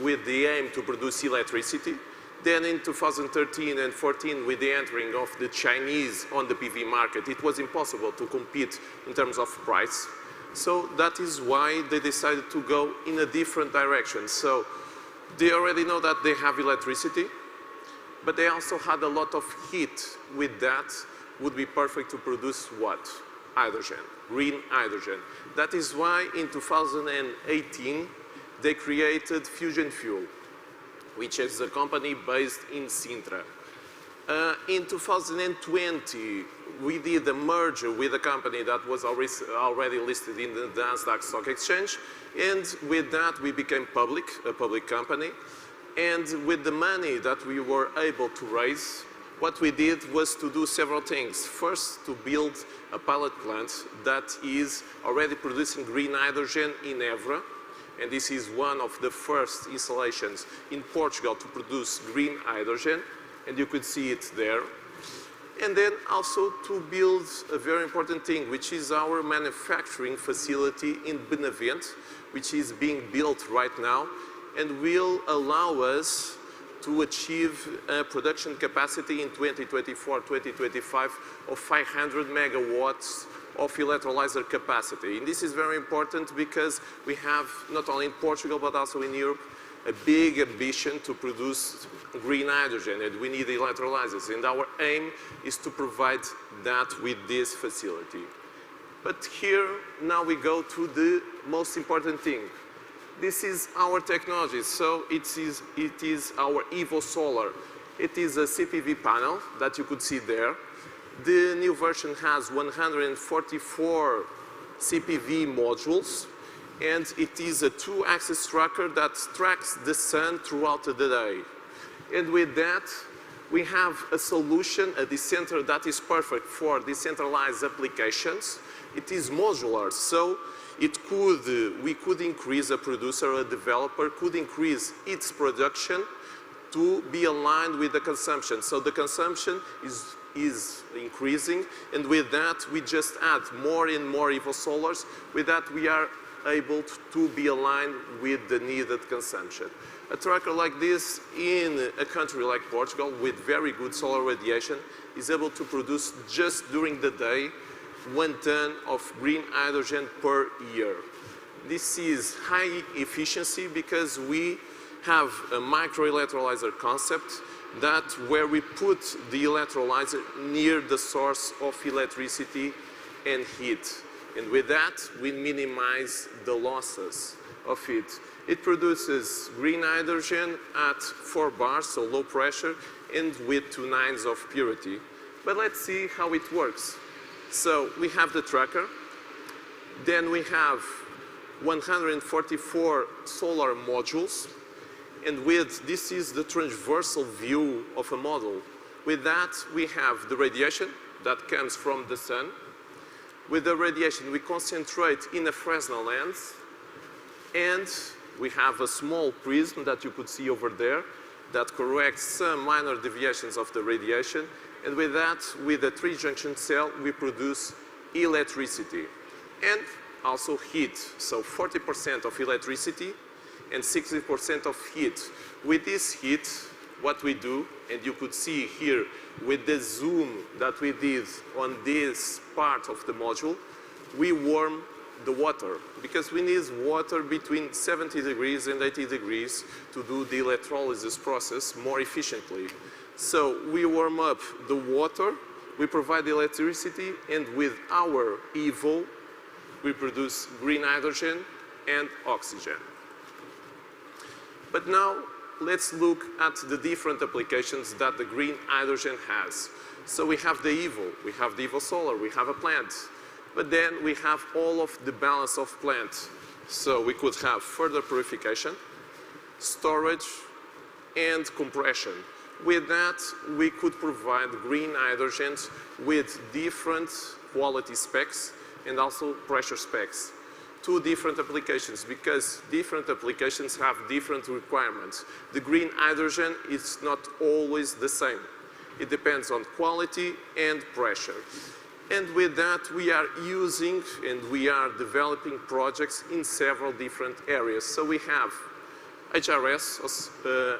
with the aim to produce electricity. Then in 2013 and 14, with the entering of the Chinese on the PV market, it was impossible to compete in terms of price. So that is why they decided to go in a different direction. So they already know that they have electricity, but they also had a lot of heat. With that, would be perfect to produce what? Hydrogen, green hydrogen. That is why in 2018, they created Fusion Fuel, which is a company based in Sintra. In 2020, we did a merger with a company that was already listed in the Nasdaq Stock Exchange, and with that we became a public company. And with the money that we were able to raise, what we did was to do several things. First, to build a pilot plant that is already producing green hydrogen in Évora, and this is one of the first installations in Portugal to produce green hydrogen, and you could see it there. And then also to build a very important thing, which is our manufacturing facility in Benavente, which is being built right now, and will allow us to achieve a production capacity in 2024-2025 of 500 megawatts of electrolyzer capacity. And this is very important because we have, not only in Portugal but also in Europe, a big ambition to produce green hydrogen, and we need electrolyzers. And our aim is to provide that with this facility. But here, now we go to the most important thing. This is our technology, so it is our Evo Solar. It is a CPV panel that you could see there. The new version has 144 CPV modules, and it is a 2-axis tracker that tracks the sun throughout the day. And with that, we have a solution, that is perfect for decentralized applications. It is modular, so we could increase, a producer or a developer could increase its production to be aligned with the consumption. So the consumption is increasing, and with that we just add more and more Evo Solars. With that we are able to be aligned with the needed consumption. A tracker like this in a country like Portugal with very good solar radiation is able to produce just during the day 1 ton of green hydrogen per year. This is high efficiency because we have a micro electrolyzer concept where we put the electrolyzer near the source of electricity and heat. And with that, we minimize the losses of it. It produces green hydrogen at 4 bars, so low pressure, and with 2 nines of purity. But let's see how it works. So we have the tracker, then we have 144 solar modules, and this is the transversal view of a model. With that, we have the radiation that comes from the sun. With the radiation, we concentrate in a Fresnel lens, and we have a small prism that you could see over there that corrects some minor deviations of the radiation. And with that, with a 3-junction cell, we produce electricity and also heat. So 40% of electricity and 60% of heat. With this heat, what we do, and you could see here with the zoom that we did on this part of the module, we warm the water, because we need water between 70 degrees and 80 degrees to do the electrolysis process more efficiently. So we warm up the water, we provide the electricity, and with our Evo, we produce green hydrogen and oxygen. But now, let's look at the different applications that the green hydrogen has. So we have the Evo, we have the Evo Solar, we have a plant. But then we have all of the balance of plant. So we could have further purification, storage, and compression. With that, we could provide green hydrogens with different quality specs and also pressure specs. 2 different applications, because different applications have different requirements. The green hydrogen is not always the same. It depends on quality and pressure. And with that, we are using and we are developing projects in several different areas. So we have HRS,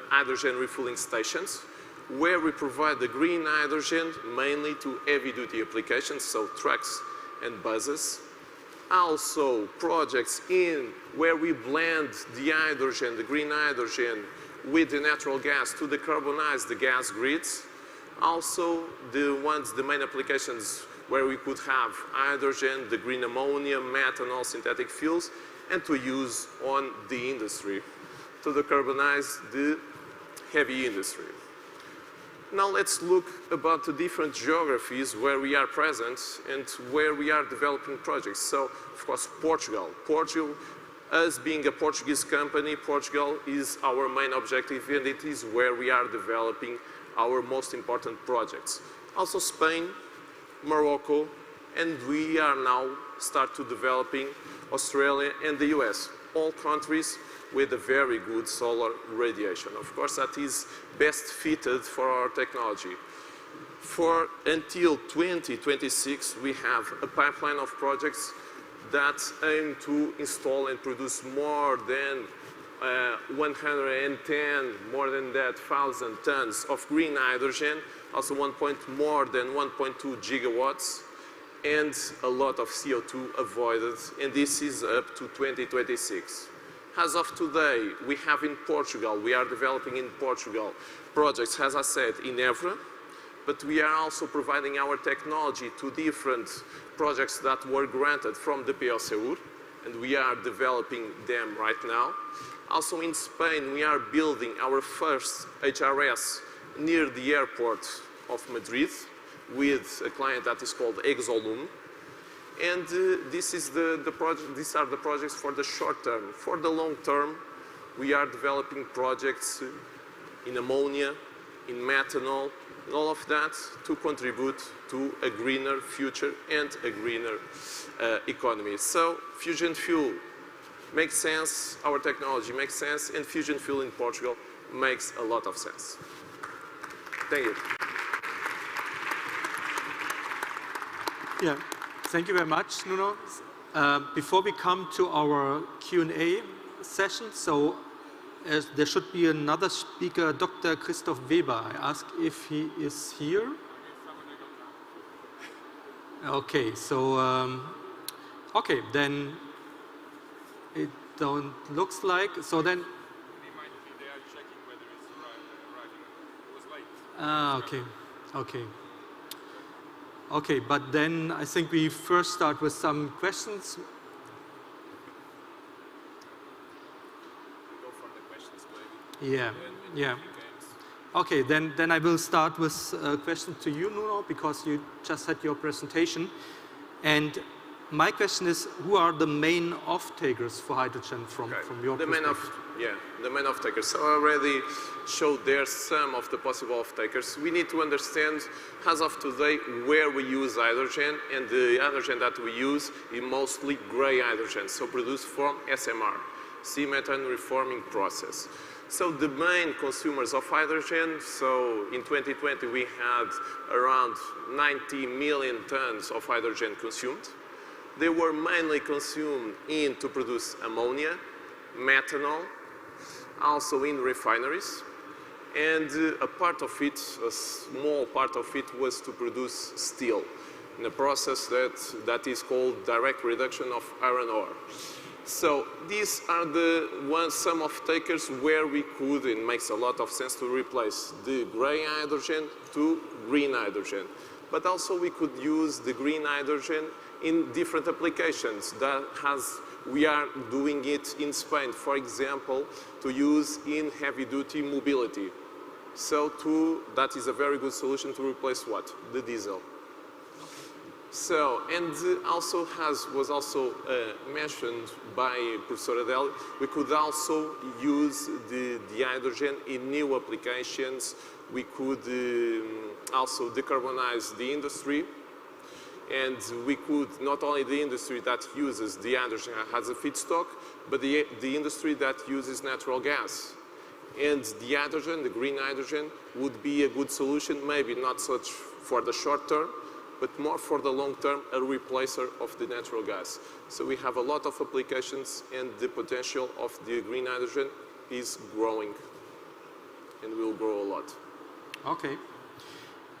hydrogen refueling stations, where we provide the green hydrogen mainly to heavy-duty applications, so trucks and buses. Also projects where we blend the hydrogen, the green hydrogen, with the natural gas to decarbonize the gas grids. Also the main applications where we could have hydrogen, the green ammonia, methanol, synthetic fuels, and to use on the industry to decarbonize the heavy industry. Now let's look about the different geographies where we are present and where we are developing projects. So, of course, Portugal. Portugal, us being a Portuguese company, Portugal is our main objective, and it is where we are developing our most important projects. Also Spain, Morocco, and we are now start to developing Australia and the US, all countries with a very good solar radiation. Of course, that is best fitted for our technology. For until 2026, we have a pipeline of projects that aim to install and produce more than 110, more than that, 1,000 tons of green hydrogen, also more than 1.2 gigawatts, and a lot of CO2 avoided, and this is up to 2026. As of today, we have in Portugal, we are developing in Portugal projects, as I said, in Évora, but we are also providing our technology to different projects that were granted from the PSEUR, and we are developing them right now. Also in Spain, we are building our first HRS near the airport of Madrid with a client that is called Exolum. And these are the projects for the short term. For the long term, we are developing projects in ammonia, in methanol, and all of that to contribute to a greener future and a greener economy. So fusion fuel makes sense, our technology makes sense, and fusion fuel in Portugal makes a lot of sense. Thank you. Yeah. Thank you very much, Nuno. Before we come to our Q&A session, so there should be another speaker, Dr. Christoph Weber. I ask if he is here. Okay, so, okay, then it don't looks like, so then. He might be there checking whether it's arriving. It was late. Ah, okay, okay. Okay, but then I think we first start with some questions. Go for the questions, maybe. Yeah, yeah. Okay, then I will start with a question to you, Nuno, because you just had your presentation. And my question is, who are the main off-takers for hydrogen from your perspective? The main off-takers. So I already showed there some of the possible off-takers. We need to understand, as of today, where we use hydrogen, and the hydrogen that we use is mostly gray hydrogen, so produced from SMR, C-methane reforming process. So the main consumers of hydrogen, so in 2020 we had around 90 million tons of hydrogen consumed. They were mainly consumed to produce ammonia, methanol, also in refineries, and a part of it, a small part of it, was to produce steel in a process that is called direct reduction of iron ore. So these are some of takers where we could, and makes a lot of sense, to replace the gray hydrogen to green hydrogen. But also we could use the green hydrogen in different applications. We are doing it in Spain, for example, to use in heavy-duty mobility. So that is a very good solution to replace what? The diesel. So, and also was also mentioned by Professor Adele, we could also use the hydrogen in new applications. We could also decarbonize the industry, and we could, not only the industry that uses the hydrogen as a feedstock, but the industry that uses natural gas. And the hydrogen, the green hydrogen, would be a good solution, maybe not such for the short term, but more for the long term, a replacer of the natural gas. So we have a lot of applications, and the potential of the green hydrogen is growing and will grow a lot. Okay.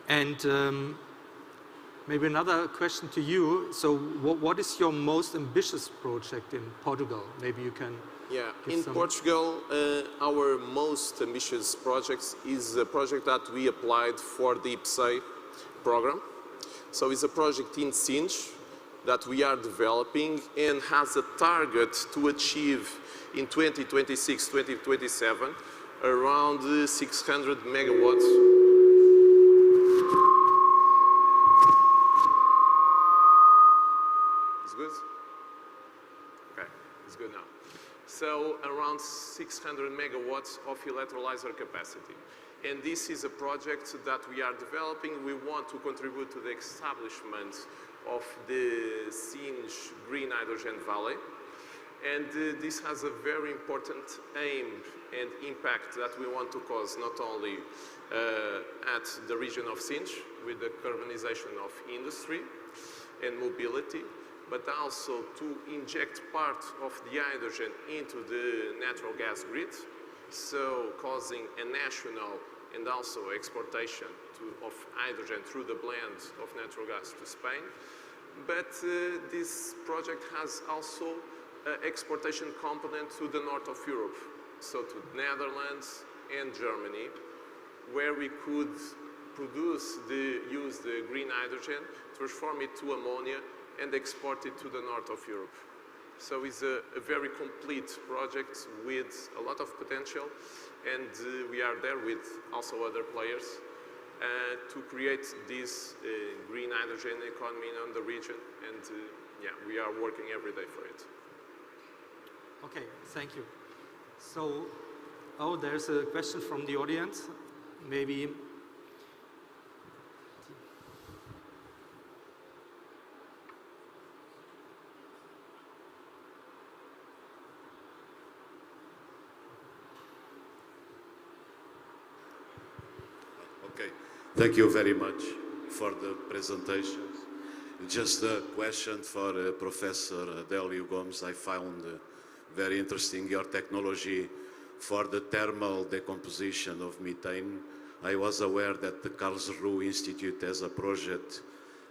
And maybe another question to you. So what is your most ambitious project in Portugal? Maybe you can in Portugal, our most ambitious project is a project that we applied for the IPCEI program. So it's a project in Sines that we are developing and has a target to achieve in 2026, 2027, around 600 megawatts. It's good? Okay, it's good now. So around 600 megawatts of electrolyzer capacity. And this is a project that we are developing. We want to contribute to the establishment of the Sines Green Hydrogen Valley. And this has a very important aim and impact that we want to cause not only at the region of Sines with the carbonization of industry and mobility, but also to inject part of the hydrogen into the natural gas grid, so causing a national and also exportation of hydrogen through the blend of natural gas to Spain. But this project has also an exportation component to the north of Europe, so to Netherlands and Germany, where we could use the green hydrogen, transform it to ammonia, and export it to the north of Europe. So it's a very complete project with a lot of potential, and we are there with also other players to create this green hydrogen economy in the region, and yeah, we are working every day for it. Okay, thank you. So, there's a question from the audience. Maybe. Okay, thank you very much for the presentations. Just a question for Professor Adélio Gomes. I found very interesting your technology for the thermal decomposition of methane. I was aware that the Karlsruhe Institute has a project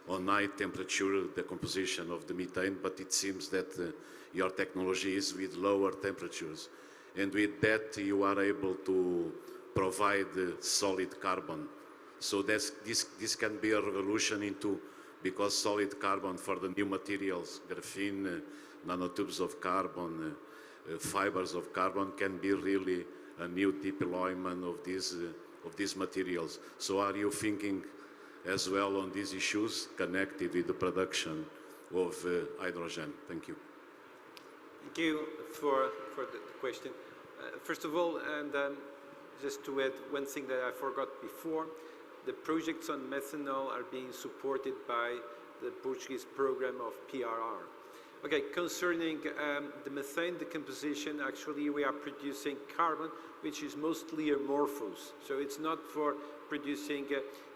on high temperature decomposition of the methane, but it seems that your technology is with lower temperatures. And with that, you are able to provide solid carbon. So this can be a revolution into, because solid carbon for the new materials, graphene, nanotubes of carbon, fibers of carbon can be really a new deployment of these materials. So are you thinking as well on these issues connected with the production of hydrogen? Thank you. Thank you for the question. First of all, and just to add one thing that I forgot before, the projects on methanol are being supported by the Portuguese program of PRR. Okay, concerning the methane decomposition, actually we are producing carbon which is mostly amorphous. So it's not for producing,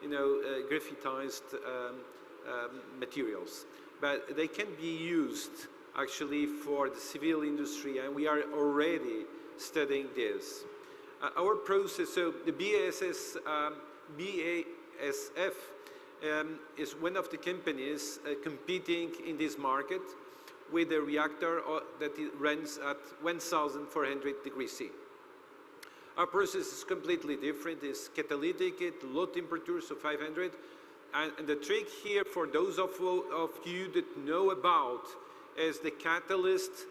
graphitized materials. But they can be used actually for the civil industry, and we are already studying this. Our process, so the BASF is one of the companies competing in this market with a reactor that runs at 1,400 degrees C. Our process is completely different. It's catalytic, low temperature, so 500. And the trick here for those of you that know about is the catalyst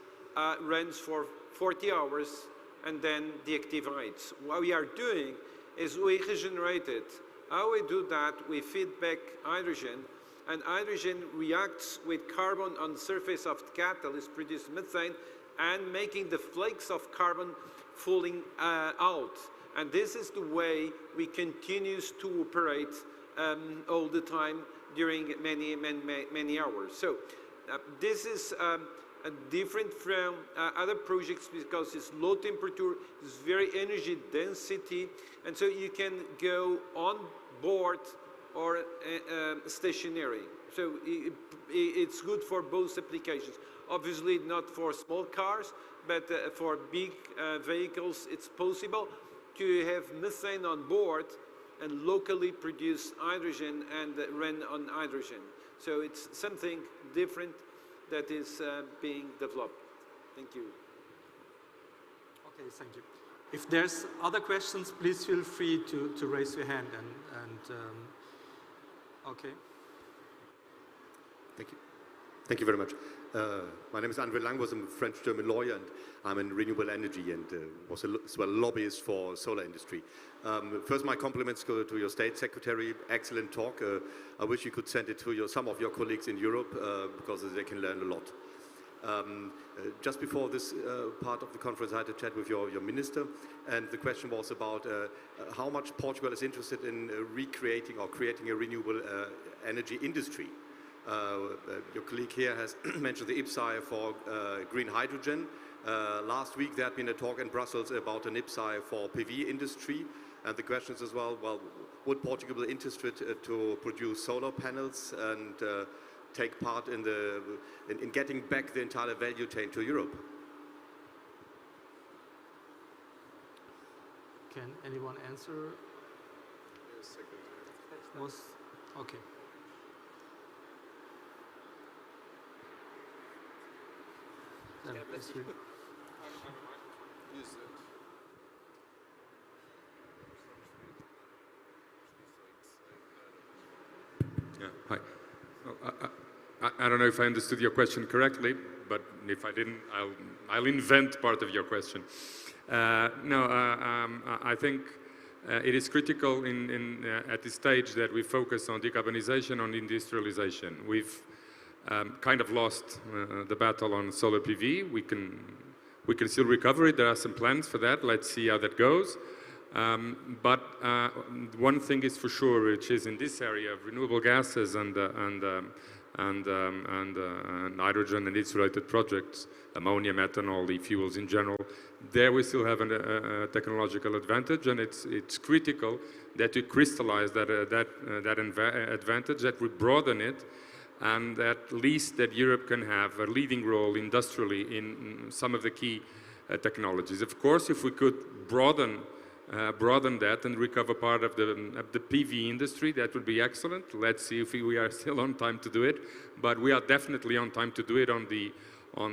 runs for 40 hours and then deactivates. What we are doing is we regenerate it. How we do that, we feed back hydrogen, and hydrogen reacts with carbon on the surface of the catalyst, produce methane, and making the flakes of carbon falling out. And this is the way we continue to operate all the time during many hours. So this is different from other projects because it's low temperature, it's very energy density, and so you can go on board or stationary. So it's good for both applications. Obviously not for small cars, but for big vehicles it's possible to have methane on board and locally produce hydrogen and run on hydrogen. So it's something different that is being developed. Thank you. Okay, thank you. If there's other questions, please feel free to raise your hand and okay. Thank you. Thank you very much. My name is André Langwas. I'm a French-German lawyer, and I'm in renewable energy and was as well a lobbyist for solar industry. First, my compliments go to your State Secretary. Excellent talk. I wish you could send it to some of your colleagues in Europe because they can learn a lot. Just before this part of the conference, I had a chat with your minister, and the question was about how much Portugal is interested in recreating or creating a renewable energy industry. Your colleague here has mentioned the IPSAI for green hydrogen. Last week there had been a talk in Brussels about an IPSAI for PV industry, and the question is as well, would Portugal be interested to produce solar panels and take part in getting back the entire value chain to Europe? Can anyone answer? Okay. Yeah, hi. I don't know if I understood your question correctly, but if I didn't, I'll invent part of your question. I think it is critical at this stage that we focus on decarbonization, on industrialization. We've kind of lost the battle on solar PV. We can still recover it. There are some plans for that. Let's see how that goes. But one thing is for sure, which is in this area of renewable gases and hydrogen and its related projects, ammonia, methanol, e-fuels in general, there we still have a technological advantage, and it's critical that we crystallize that advantage, that we broaden it, and at least that Europe can have a leading role industrially in some of the key technologies. Of course, if we could broaden that and recover part of the PV industry, that would be excellent. Let's see if we are still on time to do it, but we are definitely on time to do it on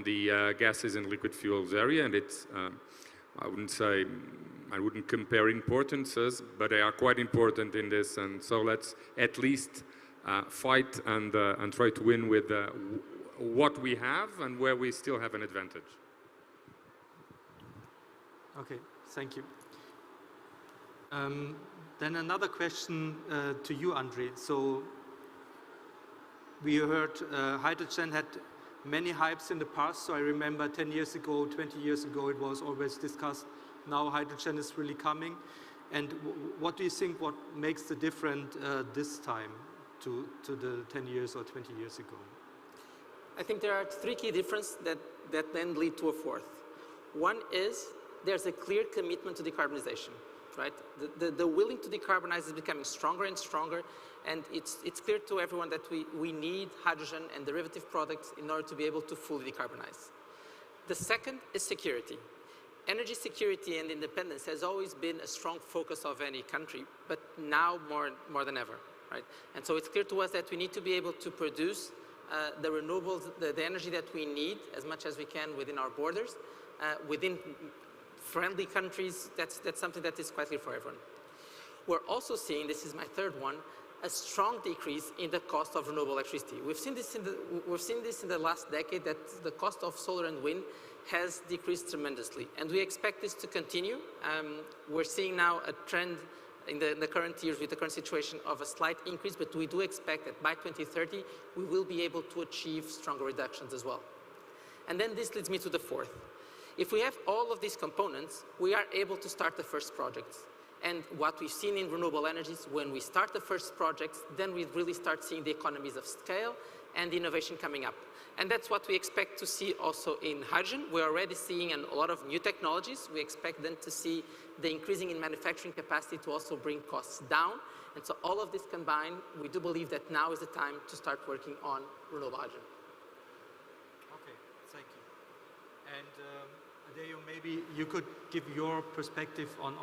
the gases and liquid fuels area, and it's I wouldn't compare importances, but they are quite important in this, and so let's at least fight and try to win with what we have and where we still have an advantage. Okay, thank you. Then another question to you, Andre. So we heard hydrogen had many hypes in the past. So I remember 10 years ago, 20 years ago, it was always discussed. Now hydrogen is really coming. And what do you think what makes the difference this time to the 10 years or 20 years ago? I think there are three key differences that then lead to a fourth. One is there's a clear commitment to decarbonization. Right? The willing to decarbonize is becoming stronger and stronger, and it's clear to everyone that we need hydrogen and derivative products in order to be able to fully decarbonize. The second is security. Energy security and independence has always been a strong focus of any country, but now more than ever. Right? And so it's clear to us that we need to be able to produce the renewables, the energy that we need as much as we can within our borders, within friendly countries. That's something that is quite clear for everyone. We're also seeing, this is my third one, a strong decrease in the cost of renewable electricity. We've seen this in the last decade, that the cost of solar and wind has decreased tremendously, and we expect this to continue. We're seeing now a trend in the current years with the current situation of a slight increase, but we do expect that by 2030 we will be able to achieve stronger reductions as well. And then this leads me to the fourth. If we have all of these components, we are able to start the first projects. And what we've seen in renewable energies, when we start the first projects, then we really start seeing the economies of scale and innovation coming up. And that's what we expect to see also in hydrogen. We're already seeing a lot of new technologies. We expect then to see the increasing in manufacturing capacity to also bring costs down. And so all of this combined, we do believe that now is the time to start working on renewable hydrogen. Okay, thank you. And Adeo, maybe you could give your perspective on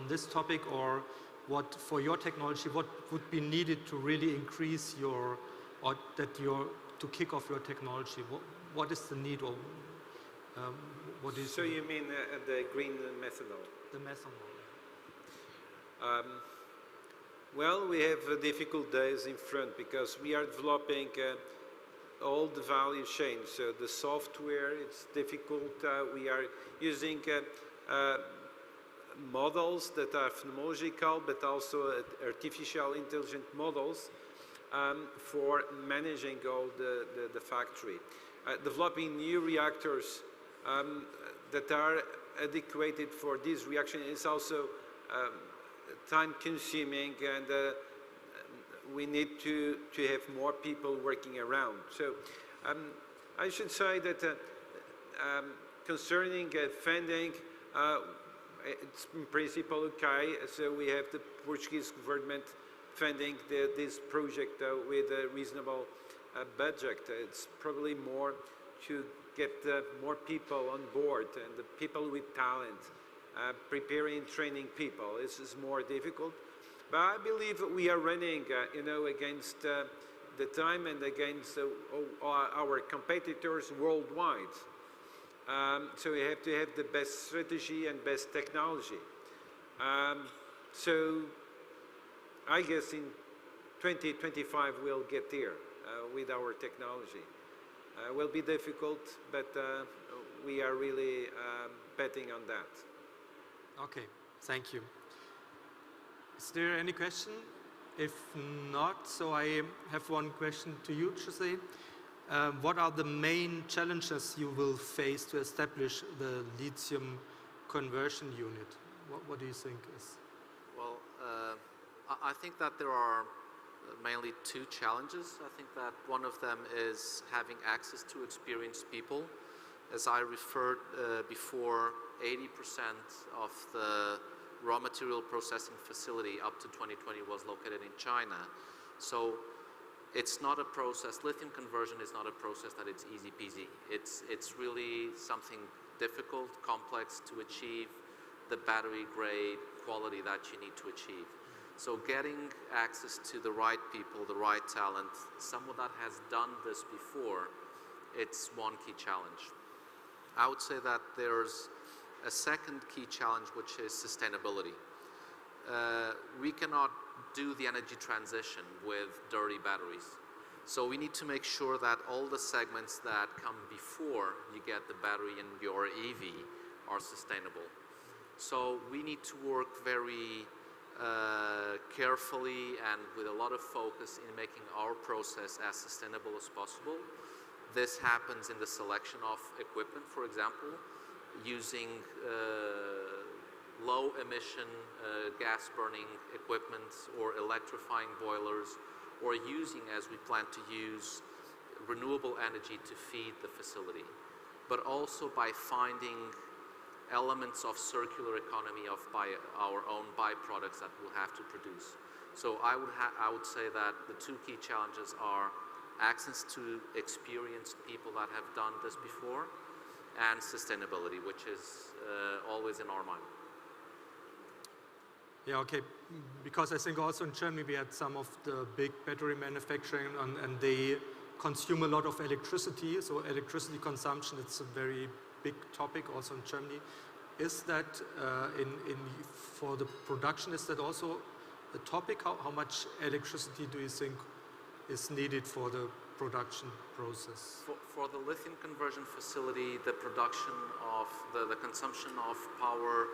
this topic, or what, for your technology, what would be needed to really increase your, or that your, to kick off your technology? What is the need, or what is? So you mean the green methanol? The methanol. Well, we have difficult days in front because we are developing all the value chain. So the software, it's difficult. We are using models that are phenomenological, but also artificial intelligent models for managing all the factory. Developing new reactors that are adequate for this reaction is also time-consuming, and we need to have more people working around. So I should say that concerning funding, it's in principle okay. So we have the Portuguese government funding this project with a reasonable budget. It's probably more to get more people on board, and the people with talent, preparing, training people. This is more difficult. But I believe we are running, against the time and against our competitors worldwide. So we have to have the best strategy and best technology. So I guess in 2025 we'll get there with our technology. Will be difficult, but we are really betting on that. Okay, thank you. Is there any question? If not, so I have one question to you, Jose. What are the main challenges you will face to establish the lithium conversion unit? What do you think is? Well, I think that there are mainly two challenges. I think that one of them is having access to experienced people. As I referred before, 80% of the raw material processing facility up to 2020 was located in China. So it's not a process, lithium conversion is not a process that it's easy peasy. It's really something difficult, complex to achieve the battery grade quality that you need to achieve. So getting access to the right people, the right talent, someone that has done this before, it's one key challenge. I would say that there's a second key challenge, which is sustainability. We cannot do the energy transition with dirty batteries. So we need to make sure that all the segments that come before you get the battery in your EV are sustainable. So we need to work very carefully and with a lot of focus in making our process as sustainable as possible. This happens in the selection of equipment, for example, using low emission gas burning equipment or electrifying boilers, or using, as we plan to use, renewable energy to feed the facility, but also by finding elements of circular economy by our own byproducts that we'll have to produce. So I would say that the two key challenges are access to experienced people that have done this before, and sustainability, which is always in our mind. Yeah, okay, because I think also in Germany we had some of the big battery manufacturing and they consume a lot of electricity, so electricity consumption, it's a very big topic also in Germany. Is that for the production, is that also a topic? How much electricity do you think is needed for the production process? For the lithium conversion facility, the production of the consumption of power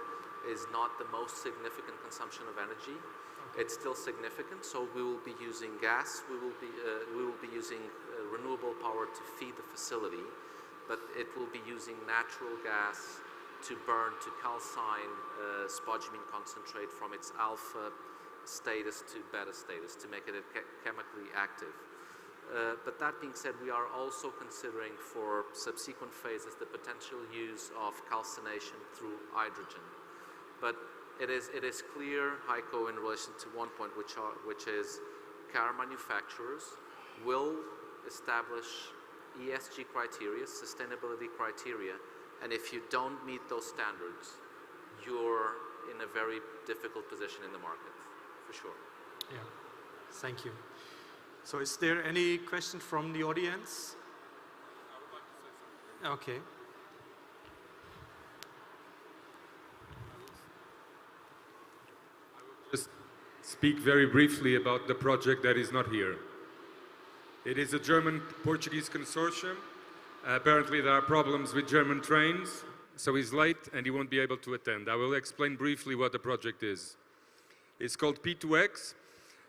is not the most significant consumption of energy. Okay. It's still significant, so we will be using gas, we will be using renewable power to feed the facility, but it will be using natural gas to burn, to calcine spodumene concentrate from its alpha status to beta status to make it chemically active. But that being said, we are also considering for subsequent phases the potential use of calcination through hydrogen. But it is clear, Heiko, in relation to one point, which is car manufacturers will establish ESG criteria, sustainability criteria, and if you don't meet those standards, you're in a very difficult position in the market, for sure. Yeah, thank you. So is there any question from the audience? I would like to say something. Okay. I will just speak very briefly about the project that is not here. It is a German-Portuguese consortium. Apparently there are problems with German trains, so he's late and he won't be able to attend. I will explain briefly what the project is. It's called P2X,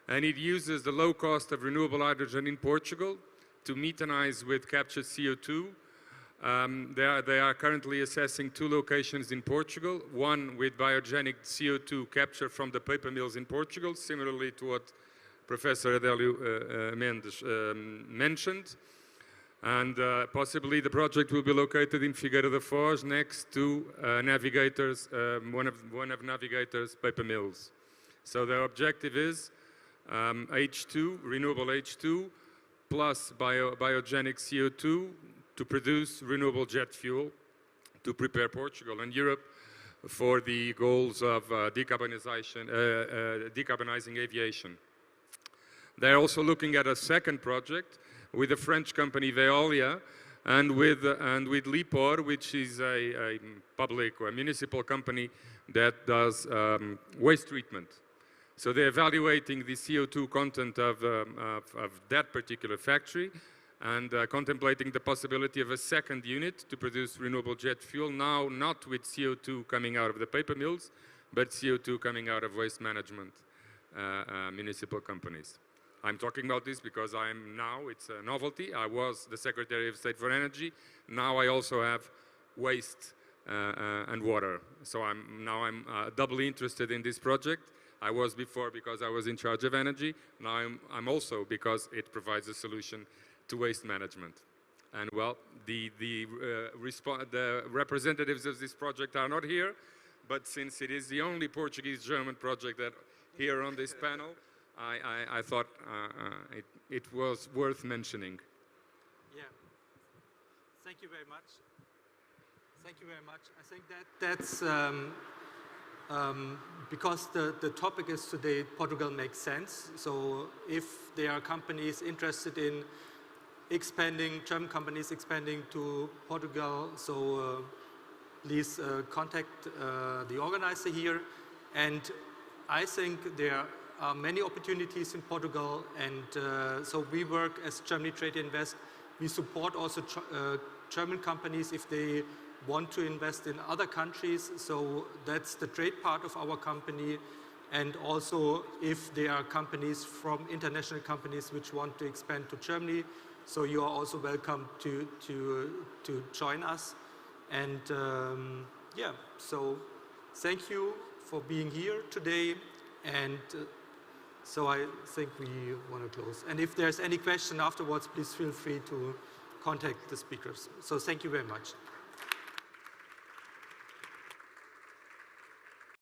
and it uses the low cost of renewable hydrogen in Portugal to methanize with captured CO2. They are currently assessing 2 locations in Portugal, one with biogenic CO2 capture from the paper mills in Portugal, similarly to what Professor Adélio Mendes mentioned. And possibly the project will be located in Figueira da Foz next to Navigator's, one of Navigator's paper mills. So their objective is H2, renewable H2, plus biogenic CO2 to produce renewable jet fuel to prepare Portugal and Europe for the goals of decarbonizing aviation. They're also looking at a second project with a French company, Veolia, and with Lipor, which is a public or a municipal company that does waste treatment. So they're evaluating the CO2 content of that particular factory and contemplating the possibility of a second unit to produce renewable jet fuel, now not with CO2 coming out of the paper mills, but CO2 coming out of waste management municipal companies. I'm talking about this because it's a novelty. I was the Secretary of State for Energy. Now I also have waste and water. So I'm doubly interested in this project. I was before because I was in charge of energy. Now I'm also because it provides a solution to waste management. And well, the representatives of this project are not here, but since it is the only Portuguese-German project that here on this panel, I thought it was worth mentioning. Yeah. Thank you very much. Thank you very much. I think that's because the topic is today Portugal makes sense. So if there are companies interested in expanding, German companies expanding to Portugal, so please contact the organizer here. And I think there are many opportunities in Portugal, and so we work as Germany Trade Invest. We support also German companies if they want to invest in other countries, so that's the trade part of our company. And also if there are companies from international companies which want to expand to Germany, so you are also welcome to join us. And yeah, so thank you for being here today. And so I think we want to close. And if there's any question afterwards, please feel free to contact the speakers. So thank you very much.